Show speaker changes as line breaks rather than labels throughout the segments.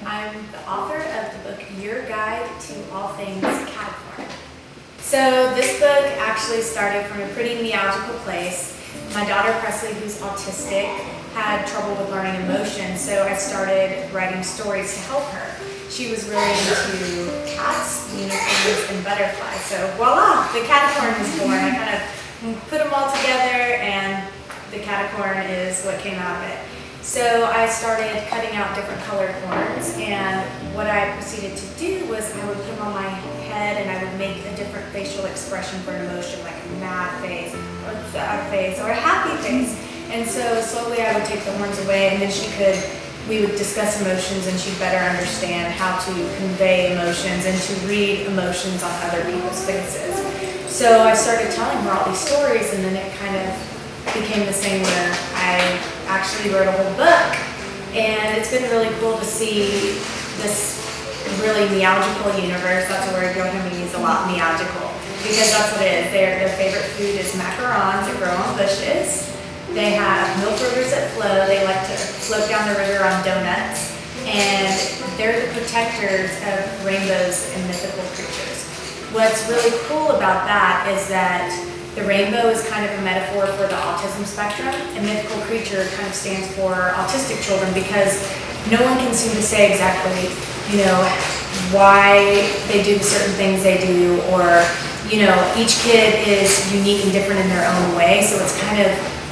I'm the author of the book Your Guide to All Things Caticorn. So this book actually started from a pretty neurological place. My daughter Presley, who's autistic, had trouble with learning emotion, so I started writing stories to help her. She was really into cats, unicorns, and butterflies. So voila, the Caticorn was born. I kind of put them all together, and the Caticorn is what came out of it. So I started cutting out different colored horns, and what I proceeded to do was I would put them on my head and I would make a different facial expression for an emotion, like a mad face, or a sad face, or a happy face. And so slowly I would take the horns away, and then we would discuss emotions, and she'd better understand how to convey emotions and to read emotions on other people's faces. So I started telling her all these stories, and then it kind of became this thing where I actually wrote a whole book, and it's been really cool to see this really neological universe. That's a word you'll hear me use a lot, neological, because that's what it is. Their favorite food is macarons that grow on bushes. They have milk rivers that flow. They like to float down the river on donuts, and they're the protectors of rainbows and mythical creatures. What's really cool about that is that the rainbow is kind of a metaphor for the autism spectrum, and mythical creature kind of stands for autistic children, because no one can seem to say exactly, why they do the certain things they do, or, each kid is unique and different in their own way, so it's kind of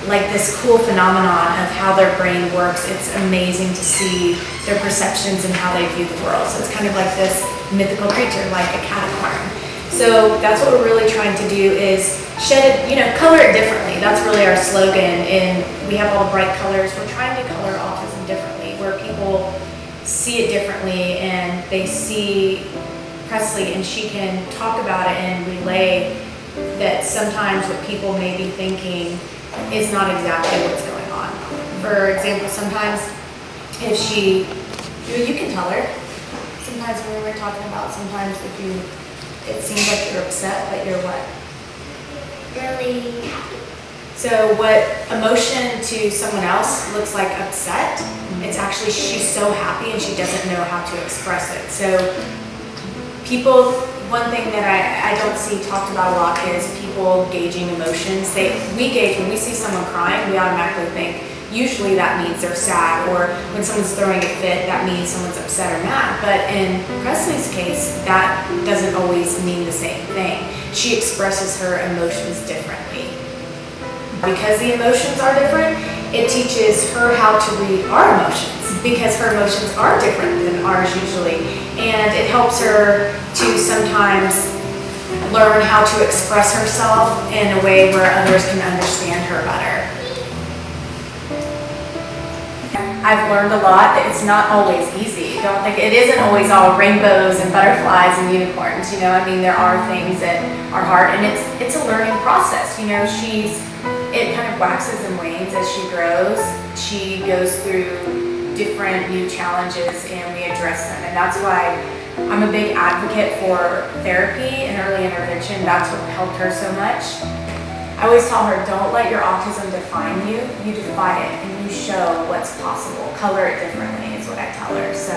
like this cool phenomenon of how their brain works. It's amazing to see their perceptions and how they view the world. So it's kind of like this mythical creature, like a caticorn. So that's what we're really trying to do, is color it differently. That's really our slogan. And we have all the bright colors. We're trying to color autism differently, where people see it differently, and they see Presley and she can talk about it and relay that sometimes what people may be thinking is not exactly what's going on. For example, sometimes if you can tell her, sometimes when we're talking about, sometimes it seems like you're upset, but you're what?
Really happy.
So what emotion to someone else looks like upset, it's actually she's so happy and she doesn't know how to express it. So one thing that I don't see talked about a lot is people gauging emotions. We gauge, when we see someone crying, we automatically think, usually that means they're sad, or when someone's throwing a fit, that means someone's upset or mad. But in Presley's case, that doesn't always mean the same thing. She expresses her emotions differently. Because the emotions are different, it teaches her how to read our emotions, because her emotions are different than ours usually. And it helps her to sometimes learn how to express herself in a way where others can understand her better. I've learned a lot that it's not always easy. Don't think it isn't always all rainbows and butterflies and unicorns. There are things that are hard, and it's a learning process. It kind of waxes and wanes as she grows. She goes through different new challenges, and we address them. And that's why I'm a big advocate for therapy and early intervention. That's what helped her so much. I always tell her, don't let your autism define you. You defy it, and you show what's possible. Color it differently is what I tell her. So.